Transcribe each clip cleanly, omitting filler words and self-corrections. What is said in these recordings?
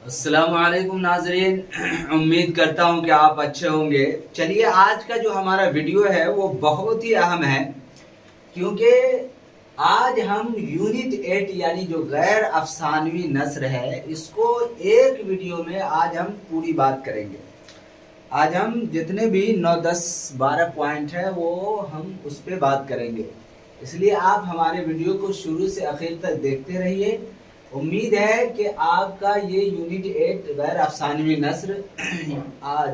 السلام علیکم ناظرین، امید کرتا ہوں کہ آپ اچھے ہوں گے۔ چلیے آج کا جو ہمارا ویڈیو ہے وہ بہت ہی اہم ہے، کیونکہ آج ہم یونٹ 8 یعنی جو غیر افسانوی نثر ہے اس کو ایک ویڈیو میں آج ہم پوری بات کریں گے۔ آج ہم جتنے بھی 9 10 12 پوائنٹ ہے وہ ہم اس پہ بات کریں گے، اس لیے آپ ہمارے ویڈیو کو شروع سے آخر تک دیکھتے رہیے۔ امید ہے کہ آپ کا یہ یونٹ 8 غیر افسانوی نثر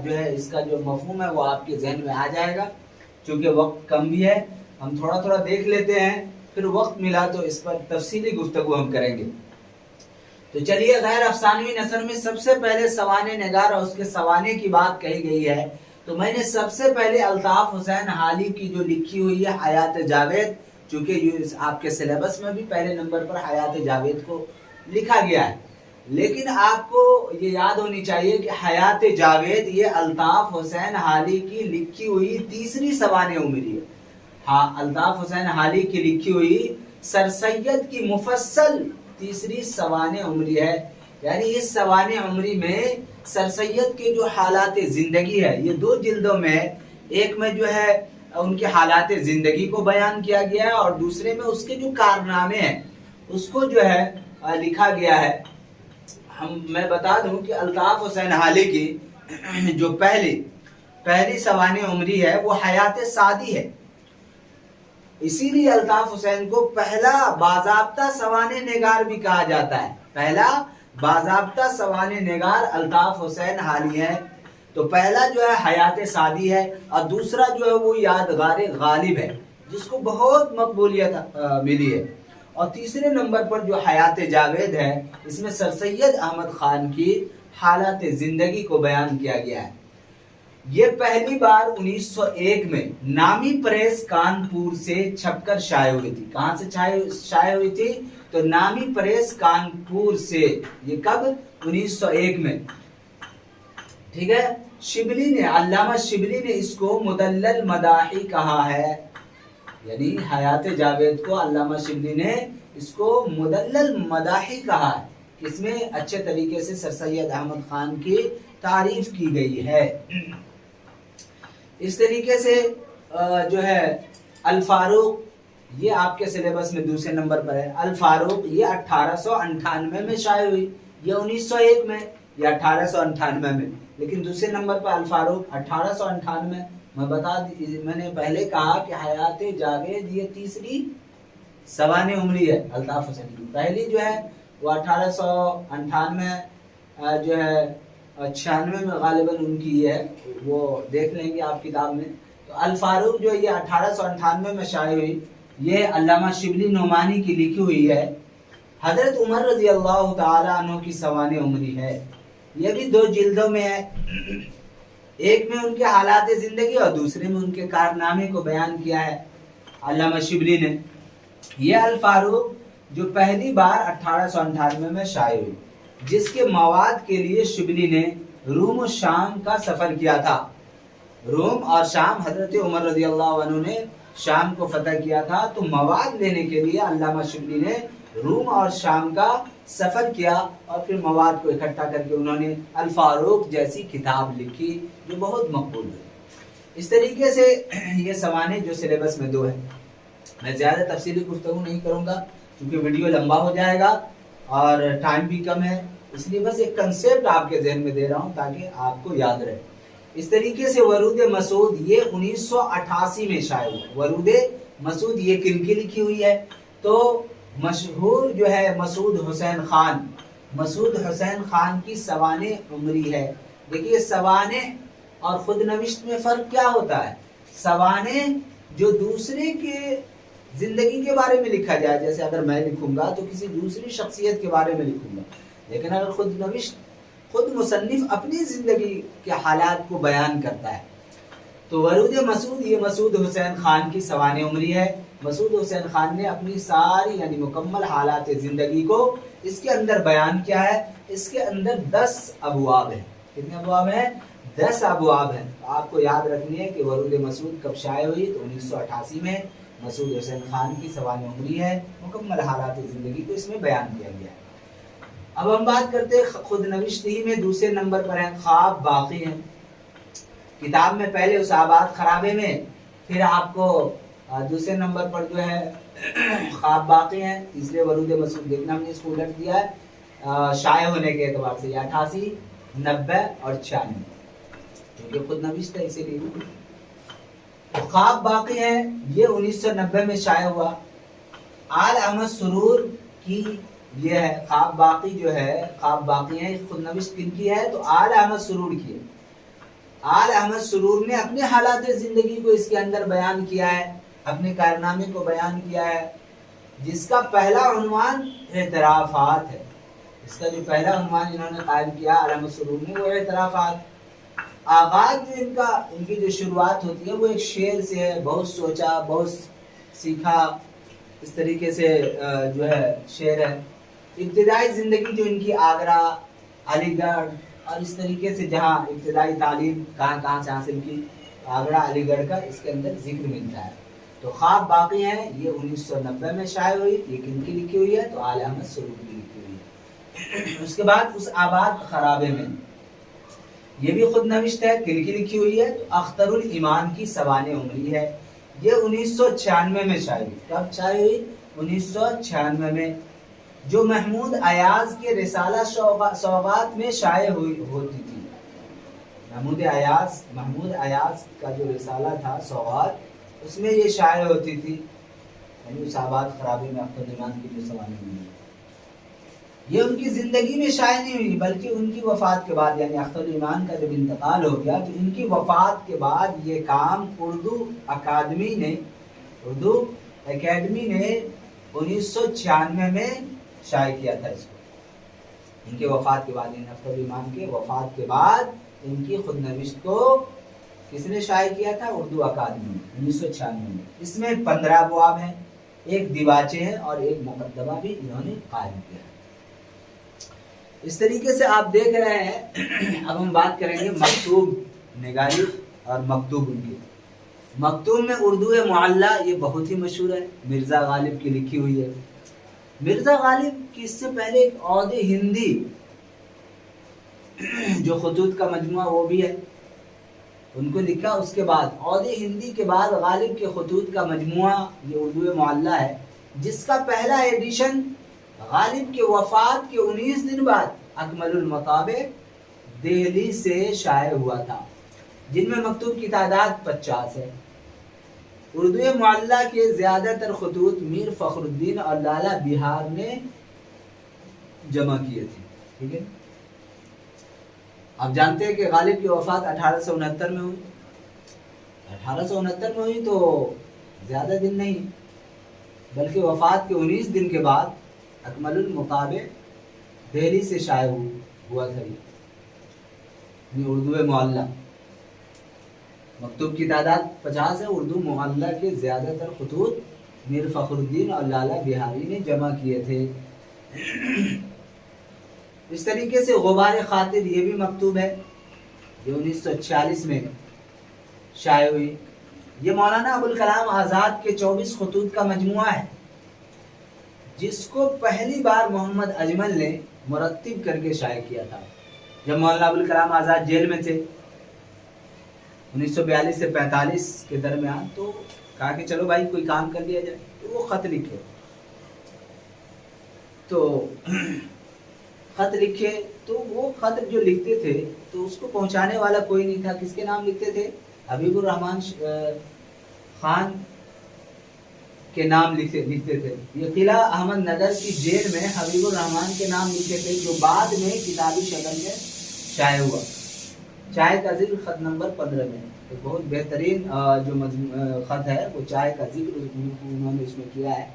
جو ہے اس کا جو مفہوم ہے وہ آپ کے ذہن میں آ جائے گا۔ چونکہ وقت کم بھی ہے، ہم تھوڑا تھوڑا دیکھ لیتے ہیں، پھر وقت ملا تو اس پر تفصیلی گفتگو ہم کریں گے۔ تو چلیے، غیر افسانوی نثر میں سب سے پہلے سوانح نگار اور اس کے سوانح کی بات کہی گئی ہے، تو میں نے سب سے پہلے الطاف حسین حالی کی جو لکھی ہوئی ہے حیات جاوید، چونکہ آپ کے سلیبس میں بھی پہلے نمبر پر حیات جاوید کو لکھا گیا ہے، لیکن آپ کو یہ یاد ہونی چاہیے کہ حیات جاوید یہ الطاف حسین حالی کی لکھی ہوئی تیسری سوانح عمری ہے۔ ہاں، الطاف حسین حالی کی لکھی ہوئی سر سید کی مفصل تیسری سوانح عمری ہے، یعنی اس سوانح عمری میں سر سید کے جو حالات زندگی ہے یہ 2 جلدوں میں، ایک میں جو ہے ان کے حالات زندگی کو بیان کیا گیا ہے اور دوسرے میں اس کے جو کارنامے ہیں اس کو جو ہے لکھا گیا ہے۔ میں بتا دوں کہ الطاف حسین حالی کی جو پہلی سوانح عمری ہے وہ حیات سعدی ہے، اسی لیے الطاف حسین کو پہلا باضابطہ سوانح نگار بھی کہا جاتا ہے۔ پہلا باضابطہ سوانح نگار الطاف حسین حالی ہے۔ تو پہلا جو ہے حیات سعدی ہے اور دوسرا جو ہے وہ یادگار غالب ہے، جس کو بہت مقبولیت ملی ہے، اور تیسرے نمبر پر جو حیات جاوید ہے اس میں سر سید احمد خان کی حالات زندگی کو بیان کیا گیا ہے۔ یہ پہلی بار 1901 میں نامی پریس کانپور سے چھپ کر شائع ہوئی تھی۔ کہاں سے شائع ہوئی تھی؟ تو نامی پریس کانپور سے۔ یہ کب؟ 1901 میں، ٹھیک ہے۔ شبلی نے، علامہ شبلی نے اس کو مدلل مداحی کہا ہے، یعنی حیات جاوید کو علامہ شبلی نے اس کو مدلل مداحی کہا ہے، اس میں اچھے طریقے سے سر سید احمد خان کی تعریف کی گئی ہے۔ اس طریقے سے جو ہے الفاروق، یہ آپ کے سلیبس میں دوسرے نمبر پر ہے۔ الفاروق یہ 1898 میں شائع ہوئی، یہ 1901 میں، یہ 1898 میں، لیکن دوسرے نمبر پر الفاروق 1898۔ میں نے پہلے کہا کہ حیات جاوید یہ تیسری سوانح عمری ہے الطاف حسین کی، پہلی جو ہے وہ 1898 جو ہے 96 میں غالباً ان کی ہے، وہ دیکھ لیں گے آپ کتاب میں۔ تو الفاروق جو یہ 1898 میں شائع ہوئی، یہ علامہ شبلی نعمانی کی لکھی ہوئی ہے۔ حضرت عمر رضی اللہ تعالیٰ عنہ کی سوانح عمری ہے، یہ بھی 2 جلدوں میں ہے، ایک میں ان کے حالات زندگی اور دوسرے میں ان کے کارنامے کو بیان کیا ہے علامہ شبلی نے۔ یہ الفاروق جو پہلی بار 1898 میں شائع ہوئی، جس کے مواد کے لیے شبلی نے روم و شام کا سفر کیا تھا۔ روم اور شام، حضرت عمر رضی اللہ عنہ نے شام کو فتح کیا تھا، تو مواد لینے کے لیے علامہ شبلی نے روم اور شام کا سفر کیا اور پھر مواد کو اکٹھا کر کے انہوں نے الفاروق جیسی کتاب لکھی جو بہت مقبول ہے۔ اس طریقے سے یہ سوانح جو سلیبس میں 2 ہے، میں زیادہ تفصیلی گفتگو نہیں کروں گا کیونکہ ویڈیو لمبا ہو جائے گا اور ٹائم بھی کم ہے، اس لیے بس ایک کنسیپٹ آپ کے ذہن میں دے رہا ہوں تاکہ آپ کو یاد رہے۔ اس طریقے سے ورود مسعود یہ 1988 میں شائع ہوا۔ ورود مسعود یہ کن کی لکھی ہوئی ہے؟ تو مشہور جو ہے مسعود حسین خان کی سوانح عمری ہے۔ دیکھیے، سوانح اور خود نوشت میں فرق کیا ہوتا ہے؟ سوانح جو دوسرے کے زندگی کے بارے میں لکھا جائے، جیسے اگر میں لکھوں گا تو کسی دوسری شخصیت کے بارے میں لکھوں گا، لیکن اگر خود نوشت، خود مصنف اپنی زندگی کے حالات کو بیان کرتا ہے۔ تو ورود مسعود یہ مسعود حسین خان کی سوانح عمری ہے۔ مسعود حسین خان نے اپنی ساری یعنی مکمل حالات زندگی کو اس کے اندر بیان کیا ہے۔ اس کے اندر 10 ابواب ہیں۔ کتنے ابواب ہیں؟ 10 ابواب ہیں۔ آپ کو یاد رکھنی ہے کہ ورود مسعود کب شائع ہوئی؟ تو 1988 میں۔ مسعود حسین خان کی سوانح عمری ہے، مکمل حالات زندگی کو اس میں بیان کیا گیا ہے۔ اب ہم بات کرتے ہیں خود نوشت ہی میں دوسرے نمبر پر ہیں خواب باقی ہیں. کتاب میں پہلے اس آباد خرابے میں، پھر آپ کو دوسرے نمبر پر جو ہے خواب باقی ہیں. تیسرے ورود مسعود، دیکھنا ہم نے اس کو الٹ دیا ہے شائع ہونے کے اعتبار سے، 88، 90 اور 96، کیونکہ خود نوشت ہے اسی لیے. خواب باقی ہیں یہ 1990 میں شائع ہوا. آل احمد سرور کی یہ ہے خواب باقی، جو ہے خواب باقی ہیں خود نوشت کن کی ہے؟ تو آل احمد سرور کی ہے. آل احمد سرور نے اپنے حالات زندگی کو اس کے اندر بیان کیا ہے، اپنے کارنامے کو بیان کیا ہے، جس کا پہلا عنوان اعترافات ہے. اس کا جو پہلا عنوان انہوں نے قائم کیا آل احمد سرور نے وہ اعترافات. آغاز جو ان کی جو شروعات ہوتی ہے وہ ایک شعر سے ہے. بہت سوچا، بہت سیکھا، اس طریقے سے جو ہے شعر ہے. ابتدائی زندگی جو ان کی آگرہ، علی گڑھ اور اس طریقے سے جہاں ابتدائی تعلیم کہاں سے حاصل کی، آگرہ علی گڑھ کا اس کے اندر ذکر ملتا ہے. تو خواب باقی ہیں یہ 1990 میں شائع ہوئی. یہ کن کی لکھی ہوئی ہے؟ تو آل احمد سرور کی لکھی ہوئی ہے. اس کے بعد اس آباد خرابے میں، یہ بھی خود نوشت ہے. کن کی لکھی ہوئی ہے؟ تو اختر الایمان کی سوانح عمری ہے. یہ 1996 میں شائع ہوئی. کب شائع ہوئی؟ 1996 میں، جو محمود ایاز کے رسالہ سوغات میں شائع ہوتی تھی. محمود ایاز کا جو رسالہ تھا سوغات، اس میں یہ شائع ہوتی تھی. یعنی اس آباد خرابے میں اختر الایمان کی جو سوانح عمری ہے، یہ ان کی زندگی میں شائع نہیں ہوئی بلکہ ان کی وفات کے بعد. یعنی اختر الایمان کا جب انتقال ہو گیا تو ان کی وفات کے بعد یہ کام اردو اکیڈمی نے 1996 میں شائع کیا تھا اس کو. ان کے وفات کے بعد، یعنی اختر الایمان کے وفات کے بعد ان کی خود نوشت کو کس نے شائع کیا تھا؟ اردو اکیڈمی نے 1996 میں. اس میں 15 ابواب ہیں، ایک دیباچے ہیں اور ایک مقدمہ بھی انہوں نے قائم کیا. اس طریقے سے آپ دیکھ رہے ہیں. اب ہم بات کریں گے مکتوب نگاری اور مکتوب ان کی. مکتوب میں اردو معلی یہ بہت ہی مشہور ہے، مرزا غالب کی لکھی ہوئی ہے. مرزا غالب کی اس سے پہلے ایک عود ہندی جو خطوط کا مجموعہ وہ بھی ہے، ان کو لکھا. اس کے بعد عود ہندی کے بعد غالب کے خطوط کا مجموعہ یہ اردو معلی ہے، جس کا پہلا ایڈیشن غالب کے وفات کے 19 دن بعد اکمل المطابع دہلی سے شائع ہوا تھا، جن میں مکتوب کی تعداد 50 ہے. اردو معلی کے زیادہ تر خطوط میر فخر الدین اور لالا بہار نے جمع کیے تھے. ٹھیک ہے، آپ جانتے ہیں کہ غالب کی وفات 1869 میں ہوئی. 1869 میں ہوئی تو زیادہ دن نہیں، بلکہ وفات کے 19 دن کے بعد اکمل المطابع دہلی سے شائع ہوا تھا. یہ اردو معلی، مکتوب کی تعداد 50 ہے. اردو معلی کے زیادہ تر خطوط میر فخر الدین اور لالا بہاری نے جمع کیے تھے. اس طریقے سے غبار خاطر یہ بھی مکتوب ہے، یہ 1946 میں شائع ہوئی. یہ مولانا ابوالکلام آزاد کے 24 خطوط کا مجموعہ ہے، جس کو پہلی بار محمد اجمل نے مرتب کر کے شائع کیا تھا. جب مولانا ابوالکلام آزاد جیل میں تھے 1942 سے 45 کے درمیان، تو کہا کہ چلو بھائی کوئی کام کر لیا جائے، تو وہ خط لکھے. تو وہ خط جو لکھتے تھے تو اس کو پہنچانے والا کوئی نہیں تھا. کس کے نام لکھتے تھے؟ حبیب الرحمان خان کے نام لکھتے تھے. یہ قلعہ احمد نگر کی جیل میں حبیب الرحمان کے نام لکھے تھے، جو بعد میں کتابی شکل میں شائع ہوا. چائے کا ذکر خط نمبر 15 میں. ایک بہت بہترین جو خط ہے وہ چائے کا ذکر انہوں نے اس میں کیا ہے.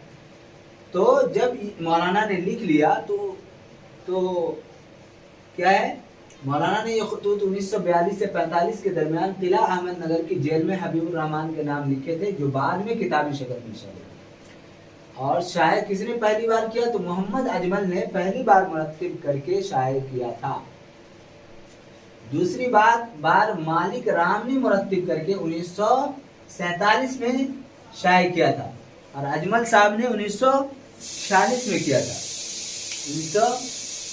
تو جب مولانا نے لکھ لیا تو کیا ہے، مولانا نے یہ خطوط 1942 سے 45 کے درمیان قلعہ احمد نگر کی جیل میں حبیب الرحمان کے نام لکھے تھے، جو بعد میں کتابی شکل میں شائع ہوئے. اور شائع کس نے پہلی بار کیا؟ تو محمد اجمل نے پہلی بار مرتب کر کے شائع کیا تھا. دوسری بار مالک رام نے مرتب کر کے 1947 میں شائع کیا تھا، اور اجمل صاحب نے 1946 میں کیا تھا.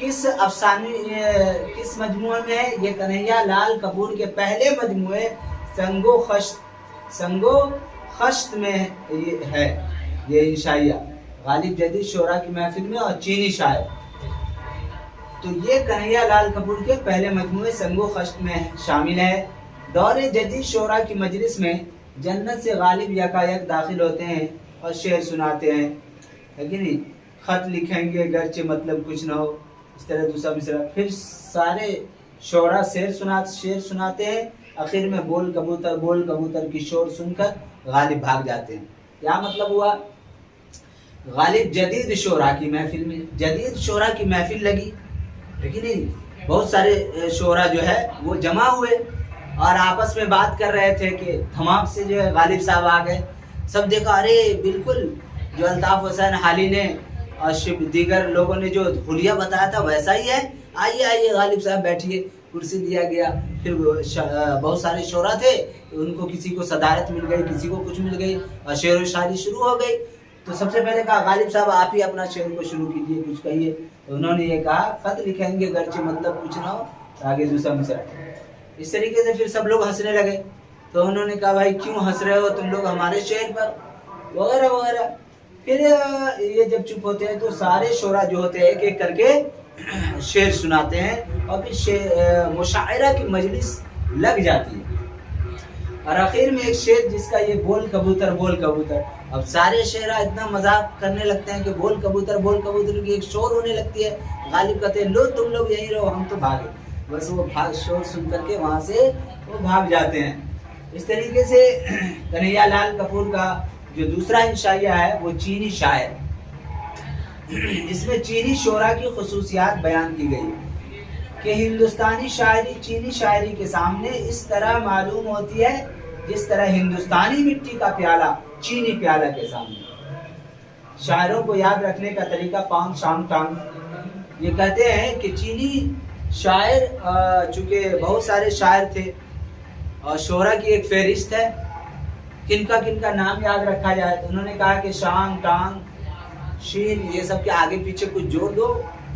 کس کس مجموعے میں ہے؟ یہ کنہیا لال کپور کے پہلے مجموعے سنگو خشت میں ہے یہ انشائیہ، غالب جدید شعراء کی محفل میں اور چینی شاعر۔ تو یہ کنہیا لال کپور کے پہلے مجموعے سنگو خشت میں شامل ہے۔ دور جدید شعراء کی مجلس میں جنت سے غالب یکایک داخل ہوتے ہیں اور شعر سناتے ہیں، لیکن خط لکھیں گے گرچہ مطلب کچھ نہ ہو، اس طرح دوسرا مصرع، پھر سارے شعراء شعر سناتے ہیں، آخر میں بول کبوتر کی شور سن کر غالب بھاگ جاتے ہیں۔ کیا مطلب ہوا؟ غالب جدید شعراء کی محفل میں، جدید شعراء کی محفل لگی، لیکن بہت سارے شعراء جو ہے وہ جمع ہوئے اور آپس میں بات کر رہے تھے کہ دھماک سے جو ہے غالب صاحب آ گئے۔ سب دیکھا، ارے بالکل جو الطاف حسین حالی نے اور دیگر لوگوں نے جو حلیہ بتایا تھا ویسا ہی ہے، آئیے غالب صاحب بیٹھیے، کرسی دیا گیا۔ پھر بہت سارے شعراء تھے، ان کو کسی کو صدارت مل گئی، کسی کو کچھ مل گئی اور شعر و شاعری شروع ہو گئی۔ تو سب سے پہلے کہا غالب صاحب آپ ہی اپنا شعر کو شروع کیجیے، کچھ کہیے۔ انہوں نے یہ کہا خط لکھیں گے گرچہ مطلب کچھ نہ ہو، آگے دوسرا مصرع۔ اس طریقے سے پھر سب لوگ ہنسنے لگے، تو انہوں نے کہا بھائی کیوں ہنس رہے ہو تم لوگ ہمارے شعر پر، وغیرہ وغیرہ۔ پھر یہ جب چپ ہوتے ہیں تو سارے شعراء جو ہوتے ہیں ایک ایک کر کے شعر سناتے ہیں اور پھر مشاعرہ کی مجلس لگ جاتی ہے۔ اور آخر میں ایک شعر جس کا یہ بول کبوتر، اب سارے شعراء اتنا مذاق کرنے لگتے ہیں کہ بول کبوتر کی ایک شور ہونے لگتی ہے۔ غالب کہتے ہیں لو تم لوگ یہیں رہو، ہم تو بھاگے، بس وہ شور سن کر کے وہاں سے وہ بھاگ جاتے ہیں۔ اس طریقے سے کنہیا لال کپور کا جو دوسرا انشائیہ ہے وہ چینی شاعر، اس میں چینی شعراء کی خصوصیات بیان کی گئی کہ ہندوستانی شاعری چینی شاعری کے سامنے اس طرح معلوم ہوتی ہے جس طرح ہندوستانی مٹی کا پیالہ چینی پیالہ کے سامنے۔ شاعروں کو یاد رکھنے کا طریقہ پانگ شام ٹانگ۔ یہ کہتے ہیں کہ چینی شاعر چونکہ بہت سارے شاعر تھے اور شعراء کی ایک فہرست ہے، کن کا نام یاد رکھا جائے، تو انہوں نے کہا کہ شام ٹانگ شین یہ سب کے آگے پیچھے کچھ جوڑ دو،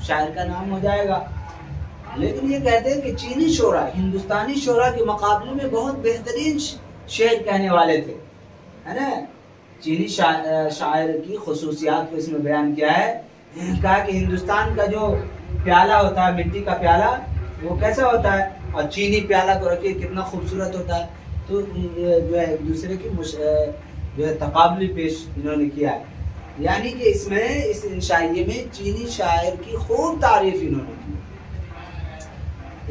شاعر کا نام ہو جائے گا۔ لیکن یہ کہتے ہیں کہ چینی شعراء ہندوستانی شعراء کے مقابلے میں بہت بہترین شعر کہنے والے تھے، ہے نا۔ چینی شاعر کی خصوصیات کو اس میں بیان کیا ہے، کہا کہ ہندوستان کا جو پیالہ ہوتا ہے، مٹی کا پیالہ، وہ کیسا ہوتا ہے، اور چینی پیالہ کو رکھیے کتنا خوبصورت ہوتا ہے۔ تو جو ہے ایک دوسرے کی جو ہے تقابلی پیش انہوں نے کیا ہے، یعنی کہ اس انشائیے میں چینی شاعر کی خوب تعریف انہوں نے کی۔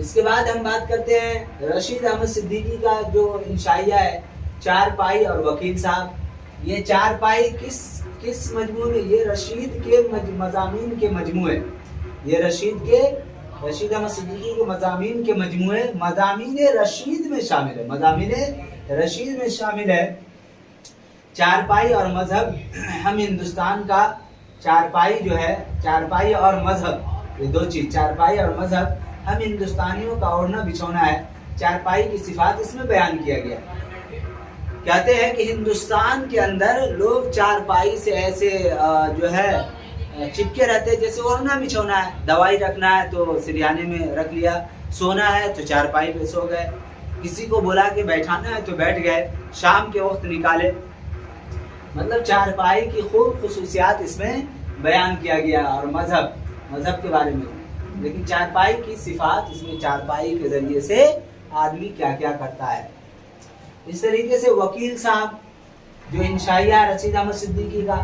اس کے بعد ہم بات کرتے ہیں رشید احمد صدیقی کا جو انشائیہ ہے چار پائی اور وکیل صاحب۔ یہ چار پائی کس مجموعے میں؟ یہ رشید کے مضامین کے مجموعے، یہ رشید احمد صدیقی کے مضامین کے مجموعے مضامین رشید میں شامل ہے۔ چار پائی اور مذہب، ہم ہندوستان کا چار پائی جو ہے، چار پائی اور مذہب، یہ دو چیز، چار پائی اور مذہب ہم ہندوستانیوں کا اوڑھنا بچھونا ہے۔ چار پائی کی صفات اس میں بیان کیا گیا۔ کہتے ہیں کہ ہندوستان کے اندر لوگ چار پائی سے ایسے جو ہے چپکے رہتے جیسے اوڑھنا بچھونا ہے، دوائی رکھنا ہے تو سریانے میں رکھ لیا، سونا ہے تو چار پائی پہ سو گئے، کسی کو بلا کے بیٹھانا ہے تو بیٹھ گئے، شام کے وقت نکالے۔ مطلب چار پائی کی خوب خصوصیات اس میں بیان کیا گیا، اور مذہب کے بارے میں، لیکن چار پائی کی صفات اس میں چار پائی کے ذریعے سے آدمی کیا کیا کرتا ہے۔ اس طریقے سے وکیل صاحب جو انشائیہ رشید احمد صدیقی کا،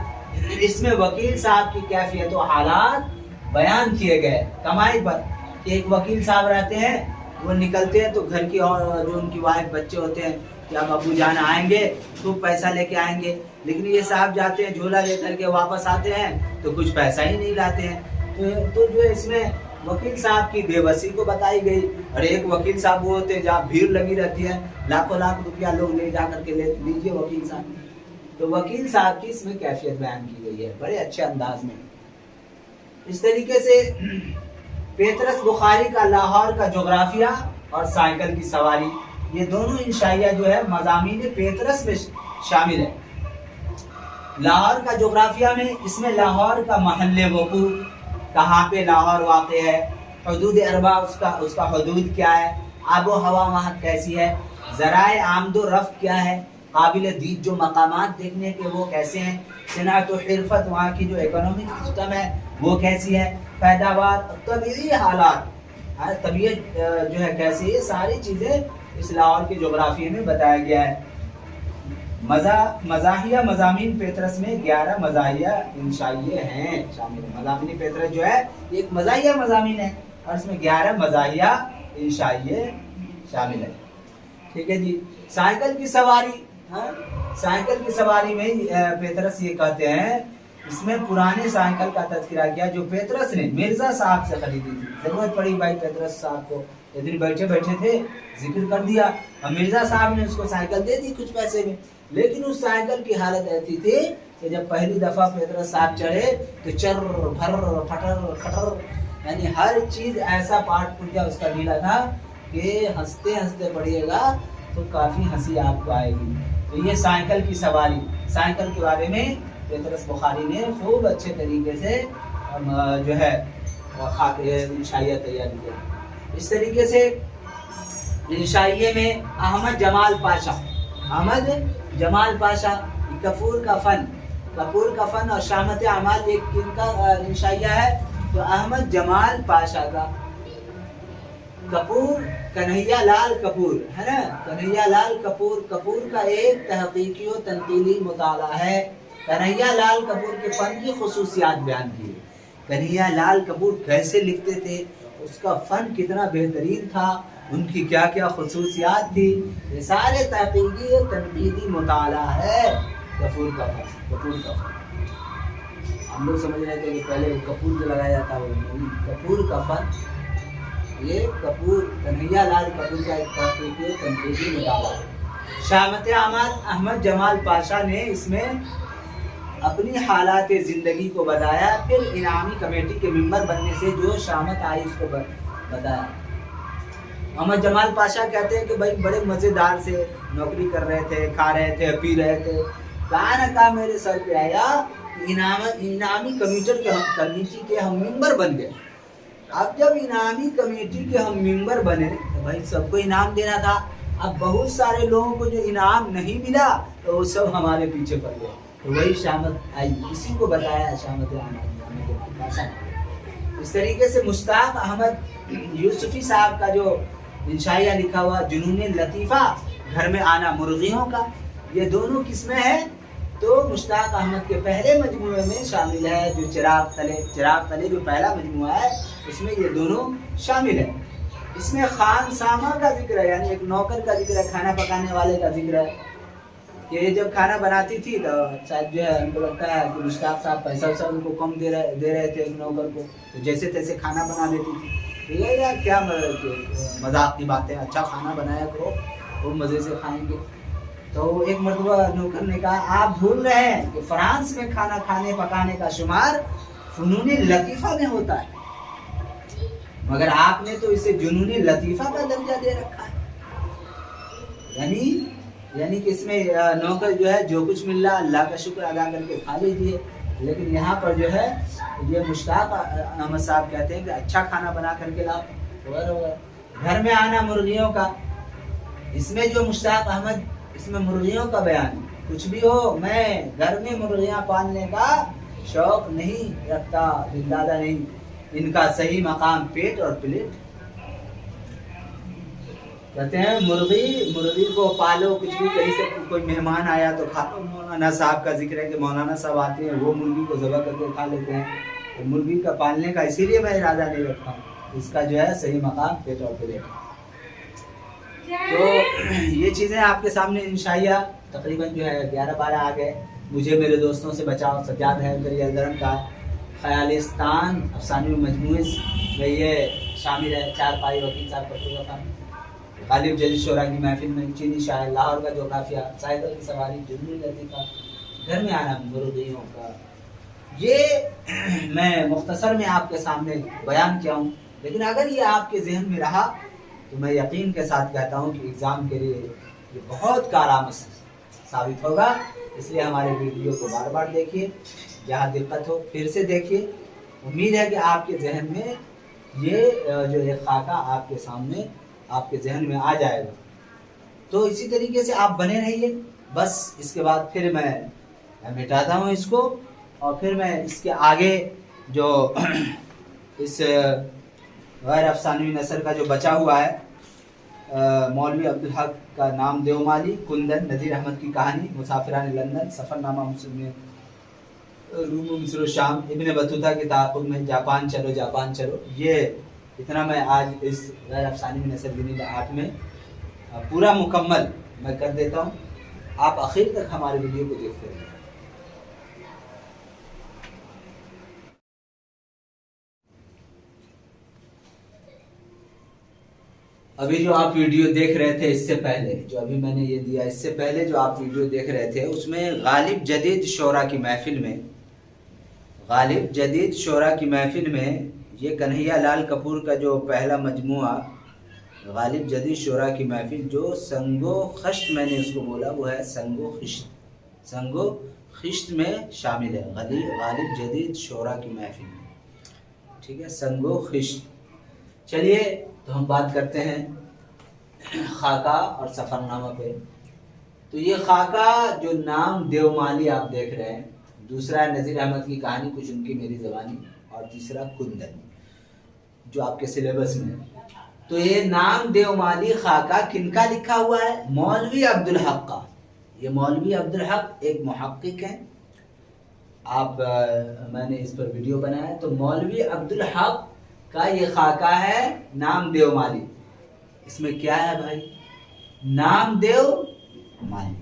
اس میں وکیل صاحب کی کیفیت و حالات بیان کیے گئے کمائی پر، کہ ایک وکیل صاحب رہتے ہیں، وہ نکلتے ہیں تو گھر کی اور جو ان کی وائف بچے ہوتے ہیں کہ اب ابو جان آئیں گے تو پیسہ لے کے آئیں گے، لیکن یہ صاحب جاتے ہیں جھولا لے کر کے واپس آتے ہیں تو کچھ پیسہ ہی نہیں لاتے ہیں۔ تو جو اس میں وکیل صاحب کی بے بسی کو بتائی گئی، اور ایک وکیل صاحب وہ ہوتے ہیں جہاں بھیڑ لگی رہتی ہے، لاکھوں روپیہ لوگ لے جا کر کے لیجیے وکیل صاحب، تو وکیل صاحب کی اس میں کیفیت بیان کی گئی ہے بڑے اچھے انداز میں۔ اس طریقے سے پیطرس بخاری کا لاہور کا جغرافیہ اور سائیکل کی سواری، یہ دونوں انشائیہ جو ہے مضامین پیطرس میں شامل ہے۔ لاہور کا جغرافیہ میں اس میں لاہور کا محل وقوع، کہاں پہ لاہور واقع ہے، حدود اربع اس کا حدود کیا ہے، آب و ہوا وہاں کیسی ہے، ذرائع آمد و رفت کیا ہے، قابل دید جو مقامات دیکھنے کے وہ کیسے ہیں، صنعت و حرفت وہاں کی جو اکنامک سسٹم ہے وہ کیسی ہے، پیداوار، طبعی حالات، طبیعت جو ہے کیسی ہے، ساری چیزیں اس لاہور کے جغرافیے میں بتایا گیا ہے۔ مزاحیہ مضامین پیطرس میں 11 مزاحیہ انشائیے ہیں شامل ہیں۔ مضامین پیطرس جو ہے ایک مزاحیہ مضامین ہے اور اس میں 11 مزاحیہ انشائیے شامل ہیں۔ ٹھیک ہے جی، سائیکل کی سواری، سائیکل کی سواری میں پیطرس یہ کہتے ہیں، اس میں پرانے سائیکل کا تذکرہ کیا جو پیطرس نے مرزا صاحب سے خریدی تھی۔ ضرورت پڑی بھائی پیطرس صاحب کو، ادھر بیٹھے بیٹھے تھے ذکر کر دیا، اور مرزا صاحب نے اس کو سائیکل دے دی کچھ پیسے میں، لیکن اس سائیکل کی حالت ایسی تھی کہ جب پہلی دفعہ پیطرس صاحب چڑھے تو چر بھر پھٹر کھٹر، یعنی ہر چیز ایسا پارٹ پرجا اس کا ڈھیلا تھا کہ ہنستے ہنستے پڑھیے گا تو کافی ہنسی آپ کو آئے گی۔ تو یہ سائیکل کی سواری، سائیکل کے بارے میں پیطرس بخاری نے خوب اچھے طریقے سے جو ہے انشائیہ تیار کیا۔ اس طریقے سے انشائیے میں احمد جمال پاشا، احمد جمال پاشا، کپور کا فن اور شامت اعمال ایک کن کا انشائیہ ہے تو احمد جمال پاشا کا۔ کپور کنہیا لال کپور ہے نا، کنہیا لال کپور کا ایک تحقیقی و تنقیدی مطالعہ ہے۔ کنہیا لال کپور کے فن کی خصوصیات بیان کی، کنہیا لال کپور کیسے لکھتے تھے، اس کا فن کتنا بہترین تھا، ان کی کیا کیا خصوصیات تھی، یہ سارے تحقیقی و تنقیدی مطالعہ ہے کپور کا فن۔ ہم لوگ سمجھ رہے تھے کہ پہلے کپور جو لگایا جاتا وہ نہیں، کپور کا فن، یہ کپور کنہیا لال کپور کا ایک تحقیقی و تنقیدی مطالعہ ہے۔ شامت اعمال احمد جمال پاشا نے اس میں اپنی حالات زندگی کو بتایا، پھر انعامی کمیٹی کے ممبر بننے سے جو شامت آئی اس کو بتایا۔ احمد جمال پاشا کہتے ہیں کہ بھائی بڑے مزیدار سے نوکری کر رہے تھے، کھا رہے تھے، پی رہے تھے، کہاں نہ کہاں میرے سر پہ آیا، انعامی کمیٹی کے ہم ممبر بن گئے۔ اب جب انعامی کمیٹی کے ہم ممبر بنے تو بھائی سب کو انعام دینا تھا، اب بہت سارے لوگوں کو جو انعام نہیں ملا تو وہ سب ہمارے پیچھے پڑ گئے، تو وہی شامت آئی، اسی کو بتایا شامت اعمال۔ اس طریقے سے مشتاق احمد یوسفی صاحب کا جو انشائیہ لکھا ہوا جنون لطیفہ گھر میں آنا مرغیوں کا، یہ دونوں قسمیں ہیں تو مشتاق احمد کے پہلے مجموعے میں شامل ہے، جو چراغ تلے جو پہلا مجموعہ ہے اس میں یہ دونوں شامل ہے۔ اس میں خان سامہ کا ذکر ہے، یعنی ایک نوکر کا ذکر ہے، کھانا پکانے والے کا ذکر ہے کہ جب کھانا بناتی تھی تو شاید جو ہے ان کو لگتا ہے کہ مشتاق صاحب پیسہ ویسہ ان کو کم دے رہے تھے ایک نوکر کو، تو جیسے تیسے کھانا بنا دیتی تھی۔ یہ یار کیا مذاق کی بات ہے، اچھا کھانا بنایا کرو وہ مزے سے کھائیں گے۔ تو ایک مرتبہ نوکر نے کہا آپ بھول رہے ہیں کہ فرانس میں کھانا کھانے پکانے کا شمار فنون لطیفہ میں ہوتا ہے، مگر آپ نے تو اسے جنون لطیفہ کا درجہ دے رکھا ہے، یعنی کہ اس میں نوکر جو ہے جو کچھ مل رہا اللہ کا شکر ادا کر کے کھا لیجیے، لیکن یہاں پر جو ہے یہ مشتاق احمد صاحب کہتے ہیں کہ اچھا کھانا بنا کر کے لاؤ۔ گھر میں آنا مرغیوں کا، اس میں جو مشتاق احمد اس میں مرغیوں کا بیان ہے، کچھ بھی ہو میں گھر میں مرغیاں پالنے کا شوق نہیں رکھتا، دل دادا نہیں، ان کا صحیح مقام پیٹ اور پلیٹ۔ کہتے ہیں مرغی کو پالو، کچھ بھی کہیں سے کوئی مہمان آیا تو کھاؤ۔ مولانا صاحب کا ذکر ہے کہ مولانا صاحب آتے ہیں وہ مرغی کو ذبح کر کے کھا لیتے ہیں، تو مرغی کا پالنے کا اسی لیے میں ارادہ نہیں رکھتا ہوں، اس کا جو ہے صحیح مقام پیٹ اور پلیٹ۔ تو یہ چیزیں آپ کے سامنے انشائیہ تقریباً جو ہے 11-12 آ گئے۔ مجھے میرے دوستوں سے بچاؤ سجاد ہے دریا گرم کا خیالستان افسانوی مجموعے میں یہ شامل ہے، 4 پائی وکیل صاحب پٹو کا غالب جلیل شعراء کی محفل میں چینی شاعر لاہور کا جو قافیہ، سائیکل کی سواری، جنون لطیفہ گھر میں آنا مرغیوں کا، یہ میں مختصر میں آپ کے سامنے بیان کیا ہوں، لیکن اگر یہ آپ کے ذہن میں رہا تو میں یقین کے ساتھ کہتا ہوں کہ ایگزام کے لیے یہ بہت کارآمد ثابت ہوگا۔ اس لیے ہمارے ویڈیو کو بار بار دیکھیے، جہاں دقت ہو پھر سے دیکھیے، امید ہے کہ آپ کے ذہن میں یہ جو ایک خاکہ آپ کے سامنے آپ کے ذہن میں آ جائے گا. تو اسی طریقے سے آپ بنے رہیے. بس اس کے بعد پھر میں مٹاتا ہوں اس کو، اور پھر میں اس کے آگے جو اس غیر افسانوی نثر کا جو بچا ہوا ہے، مولوی عبدالحق کا نام دیومالی، کندن، نذیر احمد کی کہانی، مسافران لندن، سفر نامہ مسلم روم و مصر و شام، ابن بطوطہ کے تعاقب میں جاپان چلو جاپان چلو، یہ اتنا میں آج اس غیر افسانوی نثر گنی 8 میں پورا مکمل میں کر دیتا ہوں. آپ آخر تک ہمارے ویڈیو کو دیکھتے رہیں. ابھی جو آپ ویڈیو دیکھ رہے تھے اس سے پہلے، جو ابھی میں نے یہ دیا اس سے پہلے جو آپ ویڈیو دیکھ رہے تھے، اس میں غالب جدید شعراء کی محفل میں، غالب جدید شعراء کی محفل میں یہ کنہیا لال کپور کا جو پہلا مجموعہ غالب جدید شعراء کی محفل، جو سنگ و خشت میں نے اس کو بولا، وہ ہے سنگ و خشت، سنگ و خشت میں شامل ہے غالب جدید شعراء کی محفل میں. ٹھیک ہے، سنگ و خشت. چلیے تو ہم بات کرتے ہیں خاکہ اور سفر نامہ پہ. تو یہ خاکہ جو نام دیومالی آپ دیکھ رہے ہیں، دوسرا ہے نذیر احمد کی کہانی کچھ ان کی میری زبانی، اور تیسرا کندن جو آپ کے سلیبس میں ہے. تو یہ نام دیومالی خاکہ کن کا لکھا ہوا ہے؟ مولوی عبدالحق کا. یہ مولوی عبدالحق ایک محقق ہیں. آپ میں نے اس پر ویڈیو بنایا. تو مولوی عبدالحق کا یہ خاکہ ہے نام دیومالی. اس میں کیا ہے بھائی؟ نام دیو مالی.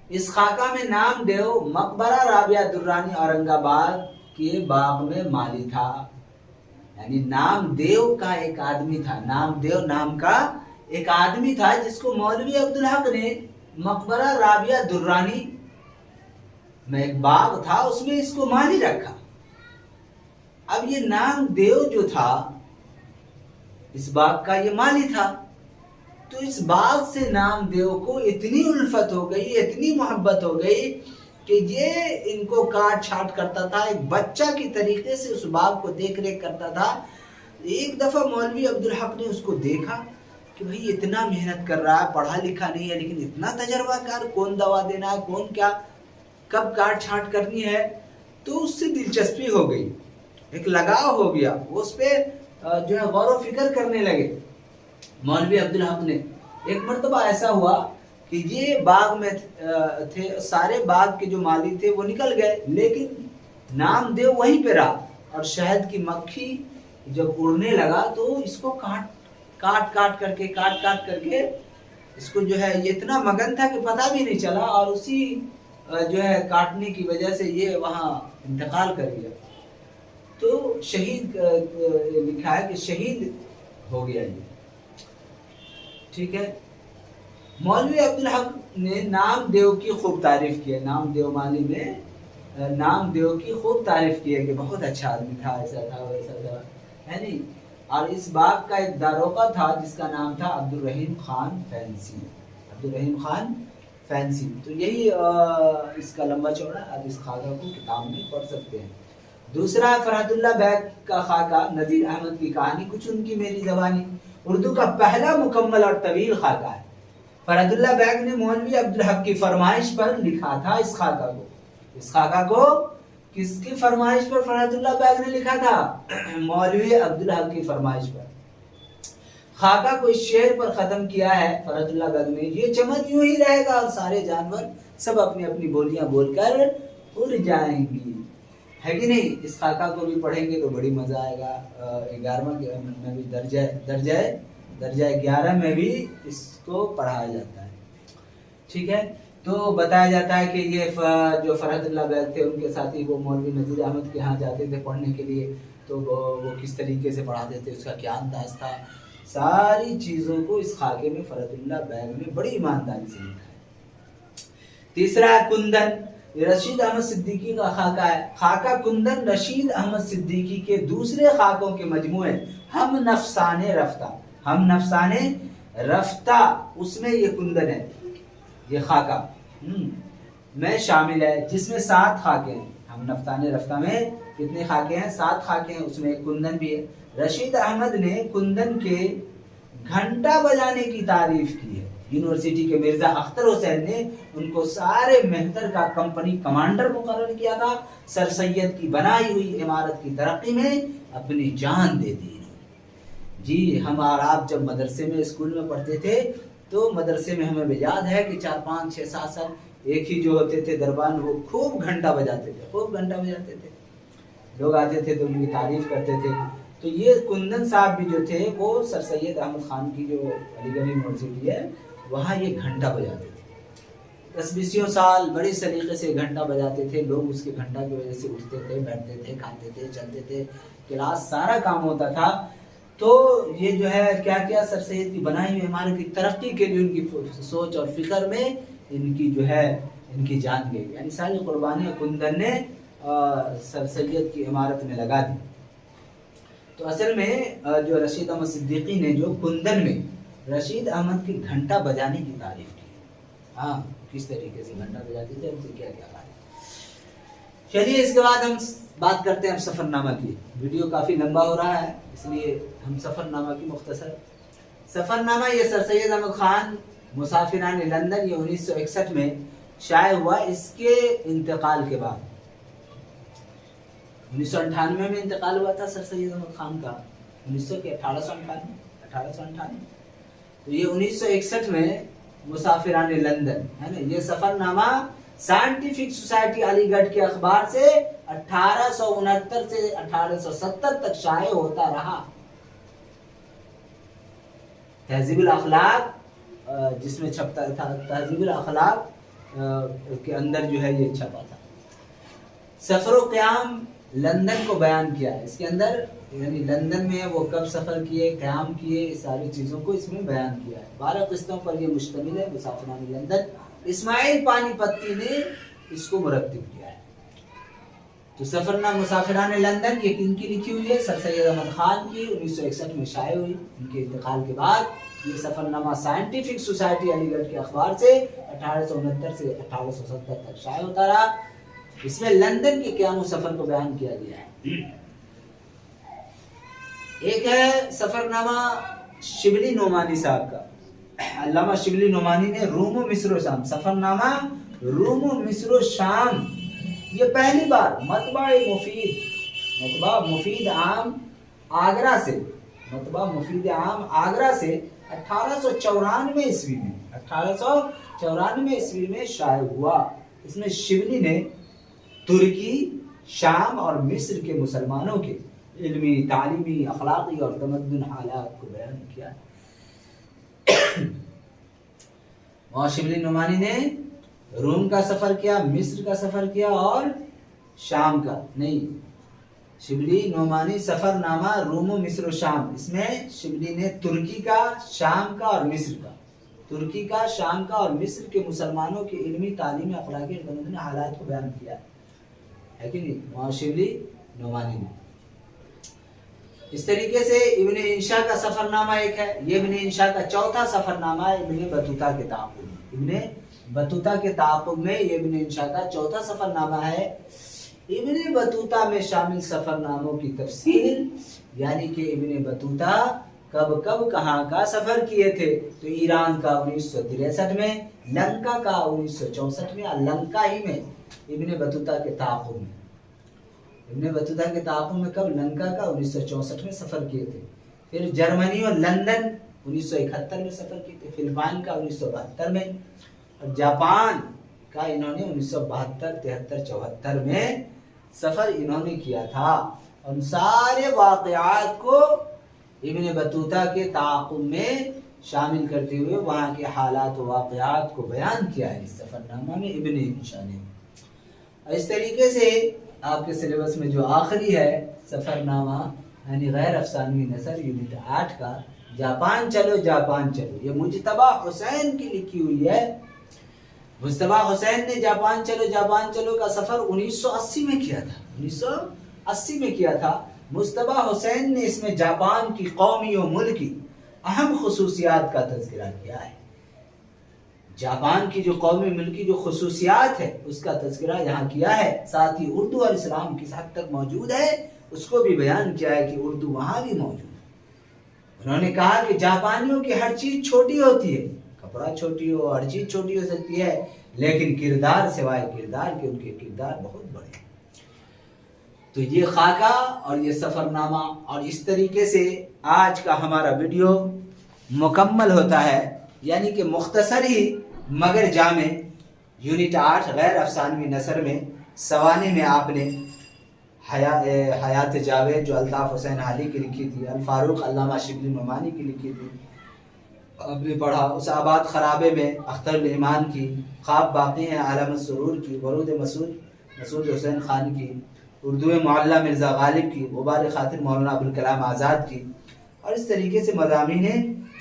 اس خاکہ میں نام دیو مقبرہ رابعہ درانی اورنگ آباد کے باغ میں مالی تھا. یعنی نام دیو کا ایک آدمی تھا، نام دیو نام کا ایک آدمی تھا جس کو مولوی عبدالحق نے مقبرہ رابعہ درانی میں ایک باغ تھا، اس میں اس کو مالی رکھا. اب یہ نام دیو جو تھا اس باغ کا یہ مالی تھا. تو اس باغ سے نام دیو کو اتنی الفت ہو گئی، اتنی محبت ہو گئی کہ یہ ان کو کاٹ چھاٹ کرتا تھا، ایک بچہ کی طریقے سے اس باغ کو دیکھ ریکھ کرتا تھا. ایک دفعہ مولوی عبدالحق نے اس کو دیکھا کہ بھئی اتنا محنت کر رہا ہے، پڑھا لکھا نہیں ہے، لیکن اتنا تجربہ کار، کون دوا دینا ہے، کون کیا کب کاٹ چھاٹ کرنی ہے. تو اس سے دلچسپی ہو گئی، ایک لگاؤ ہو گیا. وہ اس پہ جو ہے غور و فکر کرنے لگے مولوی عبدالحق نے. ایک مرتبہ ایسا ہوا کہ یہ باغ میں تھے، سارے باغ کے جو مالی تھے وہ نکل گئے، لیکن نام دیو وہیں پہ رہا. اور شہد کی مکھی جب اڑنے لگا تو اس کو کاٹ کر کے اس کو جو ہے یہ اتنا مگن تھا کہ پتہ بھی نہیں چلا، اور اسی جو ہے کاٹنے کی وجہ سے یہ وہاں انتقال کر گیا. تو شہید لکھا ہے کہ شہید ہو گیا یہ. ٹھیک ہے. مولوی عبدالحق نے نام دیو کی خوب تعریف کی ہے. نام دیو مالی میں نام دیو کی خوب تعریف کی ہے کہ بہت اچھا آدمی تھا، ایسا تھا ویسا تھا، ہے نہیں. اور اس باغ کا ایک داروغہ تھا جس کا نام تھا عبدالرحیم خان فینسی. عبدالرحیم خان فینسی. تو یہی اس کا لمبا چوڑا. اب اس خاکہ کو کتاب میں پڑھ سکتے ہیں. دوسرا ہے فرحت اللہ بیگ کا خاکہ، نذیر احمد کی کہانی کچھ ان کی میری زبانی. اردو کا پہلا مکمل اور طویل خاکہ ہے. فرحت اللہ بیگ نے مولوی عبدالحق کی فرمائش پر لکھا تھا اس خاکہ کو. اس خاکہ کو کس کی فرمائش پر فرحت اللہ بیگ نے لکھا تھا؟ مولوی عبدالحق کی فرمائش پر. خاکہ کو اس شعر پر ختم کیا ہے فرحت اللہ بیگ نے: یہ چمن یوں ہی رہے گا اور سارے جانور سب اپنی اپنی بولیاں بول کر اڑ جائیں گی. ہے کہ نہیں؟ اس خاکہ کو بھی پڑھیں گے تو بڑی مزہ آئے گا. 11 میں بھی درجہ 11 میں بھی اس کو پڑھایا جاتا ہے. ٹھیک ہے. تو بتایا جاتا ہے کہ یہ جو فرحت اللہ بیگ تھے ان کے ساتھی وہ مولوی نذیر احمد کے ہاں جاتے تھے پڑھنے کے لیے. تو وہ کس طریقے سے پڑھاتے تھے، اس کا کیا انداز تھا، ساری چیزوں کو اس خاکے میں فرحت اللہ بیگ نے بڑی ایمانداری سے لکھا ہے. تیسرا ہے کندن. یہ رشید احمد صدیقی کا خاکہ ہے. خاکہ کندن رشید احمد صدیقی کے دوسرے خاکوں کے مجموعے ہم نفسانے رفتہ اس میں یہ کندن ہے، یہ خاکہ میں شامل ہے، جس میں 7 خاکے ہیں. ہم نفتان رفتہ میں کتنے خاکے ہیں؟ 7 خاکے ہیں، اس میں ایک کندن بھی ہے۔ رشید احمد نے کندن کے گھنٹہ بجانے کی تعریف کی ہے۔ یونیورسٹی کے مرزا اختر حسین نے ان کو سارے مہتر کا کمپنی کمانڈر مقرر کیا تھا۔ سر سید کی بنائی ہوئی عمارت کی ترقی میں اپنی جان دے دی۔ جی ہم اور آپ جب مدرسے میں اسکول میں پڑھتے تھے تو مدرسے میں ہمیں یاد ہے کہ 4 5 6 7 سال ایک ہی جو ہوتے تھے دربان، وہ خوب گھنٹہ بجاتے تھے، خوب گھنٹہ بجاتے تھے، لوگ آتے تھے تو ان کی تعریف کرتے تھے۔ تو یہ کندن صاحب بھی جو تھے وہ سر سید احمد خان کی جو علی گڑھ یونیورسٹی ہے وہاں یہ گھنٹہ بجاتے تھے۔ 10 سال بڑے سلیقے سے گھنٹہ بجاتے تھے، لوگ اس کے گھنٹہ کی وجہ سے اٹھتے تھے، بیٹھتے تھے، کھاتے تھے، چلتے تھے، کلاس سارا کام ہوتا تھا۔ تو یہ جو ہے کیا کیا سر سید کی بنائی ہوئی عمارت کی ترقی کے لیے ان کی سوچ اور فکر میں ان کی جو ہے ان کی جان گئی، یعنی ساری قربانیاں کندن نے سر سید کی عمارت میں لگا دی۔ تو اصل میں جو رشید احمد صدیقی نے جو کندن میں رشید احمد کی گھنٹہ بجانے کی تعریف کی، ہاں کس طریقے سے گھنٹہ بجاتے تھے، ان سے کیا کیا بات۔ چلیے اس کے بعد ہم بات کرتے ہیں سفر نامہ کی۔ ویڈیو کافی لمبا ہو رہا ہے اس لیے ہم سفر نامہ کی مختصر سفر نامہ یہ سر سید احمد خان مسافران لندن یہ 1961 میں شائع ہوا۔ اس کے انتقال کے بعد 1998 میں انتقال ہوا تھا سر سید احمد خان کا، 1898 تو یہ 1961 میں مسافران لندن ہے نا، یہ سفر نامہ سائنٹیفک سوسائٹی علی گڑھ کے اخبار سے 1869 سے 1870 تک شائع ہوتا رہا۔ تہذیب الاخلاق جس میں چھپتا تھا، تہذیب الاخلاق کے اندر جو ہے یہ چھپا تھا۔ سفر و قیام لندن کو بیان کیا ہے اس کے اندر، یعنی لندن میں وہ کب سفر کیے، قیام کیے، ساری چیزوں کو اس میں بیان کیا ہے۔ 12 قسطوں پر یہ مشتمل ہے، مسافران لندن۔ اسماعیل پانی پتی نے اس کو مرتب کیا ہے۔ تو سفرنامہ مسافران لندن یہ کن کی لکھی ہوئی ہے؟ سر سید احمد خان کی، 1961 میں شائع ہوئی۔ ان کے انتقال کے بعد یہ سفرنامہ سائنٹیفک سوسائٹی علی گڑھ کے اخبار سے 1869 سے 1870 تک شائع ہوتا رہا۔ اس میں لندن کے قیام و سفر کو بیان کیا گیا ہے۔ ایک ہے سفرنامہ شبلی نعمانی صاحب کا، علامہ شبلی نعمانی نے روم و مصر و شام، سفرنامہ روم و مصر و شام، یہ پہلی بار مطبع مفید عام آگرہ سے 1894 عیسوی میں شائع ہوا۔ اس میں شبلی نے ترکی، شام اور مصر کے مسلمانوں کے علمی، تعلیمی، اخلاقی اور تمدن حالات کو بیان کیا۔ وہاں شبلی نعمانی نے روم کا سفر کیا، مصر کا سفر کیا اور شام کا نہیں، شبلی نعمانی سفر نامہ روم و مصر و شام، اس میں شبلی نے ترکی کا، شام کا اور مصر کا، ترکی کا، شام کا اور مصر کے مسلمانوں کے علمی، تعلیمی، اخلاقی اور تمدنی حالات کو بیان کیا ہے کہ نہیں، وہاں شبلی نعمانی نے۔ اس طریقے سے ابن انشا کا سفر نامہ ایک ہے، یہ ابن انشا کا چوتھا سفر نامہ ہے ابن بطوطہ کے تعاقب میں، ابن بطوطہ کے تعاقب میں یہ ابن انشا کا چوتھا سفر نامہ ہے۔ ابن بطوطہ میں شامل سفر ناموں کی تفصیل، یعنی کہ ابن بطوطہ کب کب کہاں کا سفر کیے تھے، تو ایران کا 1963 میں، لنکا کا 1964 میں، اور لنکا ہی میں ابن بطوطہ کے تعاقب میں، ابن بطوطہ کے تعاقب میں کب، لنکا کا 1964 میں سفر کیے تھے۔ پھر جرمنی اور لندن 1971 میں سفر کیے تھے، فلپائن کا 1972 میں، اور جاپان کا انہوں نے 1972، 73، 74 میں سفر انہوں نے کیا تھا۔ ان سارے واقعات کو ابن بطوطہ کے تعاقب میں شامل کرتے ہوئے وہاں کے حالات و واقعات کو بیان کیا ہے اس سفر نامہ میں ابن انشا نے۔ اس طریقے سے آپ کے سلیبس میں جو آخری ہے سفر نامہ یعنی غیر افسانوی نثر یونٹ 8 کا جاپان چلو جاپان چلو، یہ مجتبیٰ حسین کی لکھی ہوئی ہے۔ مجتبیٰ حسین نے جاپان چلو کا سفر 1980 میں کیا تھا، 1980 میں کیا تھا۔ مجتبیٰ حسین نے اس میں جاپان کی قومی و ملکی اہم خصوصیات کا تذکرہ کیا ہے۔ جاپان کی جو قومی ملکی جو خصوصیات ہے اس کا تذکرہ یہاں کیا ہے، ساتھ ہی اردو اور اسلام کس حد تک موجود ہے اس کو بھی بیان کیا ہے کہ اردو وہاں بھی موجود ہے۔ انہوں نے کہا کہ جاپانیوں کی ہر چیز چھوٹی ہوتی ہے، کپڑا چھوٹی ہو، ہر چیز چھوٹی ہو سکتی ہے، لیکن کردار سوائے کردار کے ان کے کردار بہت بڑے ہیں۔ تو یہ خاکہ اور یہ سفر نامہ اور اس طریقے سے آج کا ہمارا ویڈیو مکمل ہوتا ہے، یعنی کہ مختصر ہی مگر جامع۔ یونٹ 8 غیر افسانوی نثر میں سوانے میں آپ نے حیات جاوید جو الطاف حسین حالی کی لکھی تھی، الفاروق علامہ شبلی نعمانی کی لکھی تھی آپ نے پڑھا۔ اس آباد خرابے میں اختر الایمان کی، خواب باقی ہیں عالم السرور کی، ورود مسعود حسین خان کی، اردو معلیٰ مرزا غالب کی، غبار خاطر مولانا ابوالکلام آزاد کی، اور اس طریقے سے مضامین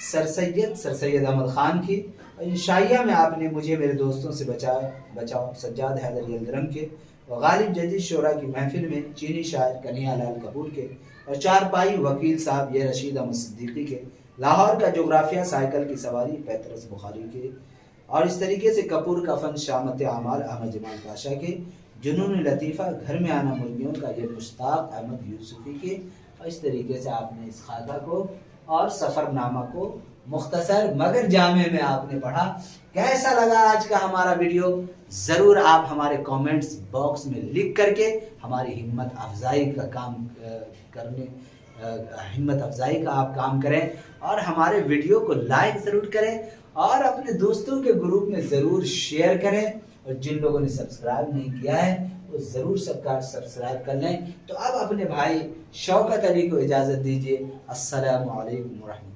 سر سید احمد خان کی، اور انشائیہ میں آپ نے مجھے میرے دوستوں سے بچاؤ سجاد حیدر یلدرم کے، اور غالب جدید شعراء کی محفل میں چینی شاعر کنہیا لال کپور کے، اور چارپائی وکیل صاحب یہ رشید احمد صدیقی کے، لاہور کا جغرافیہ سائیکل کی سواری پیترس بخاری کے، اور اس طریقے سے کپور کا فن شامت اعمال احمد جمال پاشا کے، جنون لطیفہ گھر میں آنا مرغیوں کا یہ مشتاق احمد یوسفی کے، اور اس طریقے سے آپ نے اس خاکہ کو اور سفر نامہ کو مختصر مگر جامع میں آپ نے پڑھا۔ کیسا لگا آج کا ہمارا ویڈیو؟ ضرور آپ ہمارے کومنٹس باکس میں لکھ کر کے ہماری ہمت افزائی کا آپ کام کریں، اور ہمارے ویڈیو کو لائک ضرور کریں، اور اپنے دوستوں کے گروپ میں ضرور شیئر کریں، اور جن لوگوں نے سبسکرائب نہیں کیا ہے وہ ضرور سبسکرائب کر لیں۔ تو اب اپنے بھائی شوکت علی کو اجازت دیجیے۔ السلام علیکم ورحمۃ اللہ۔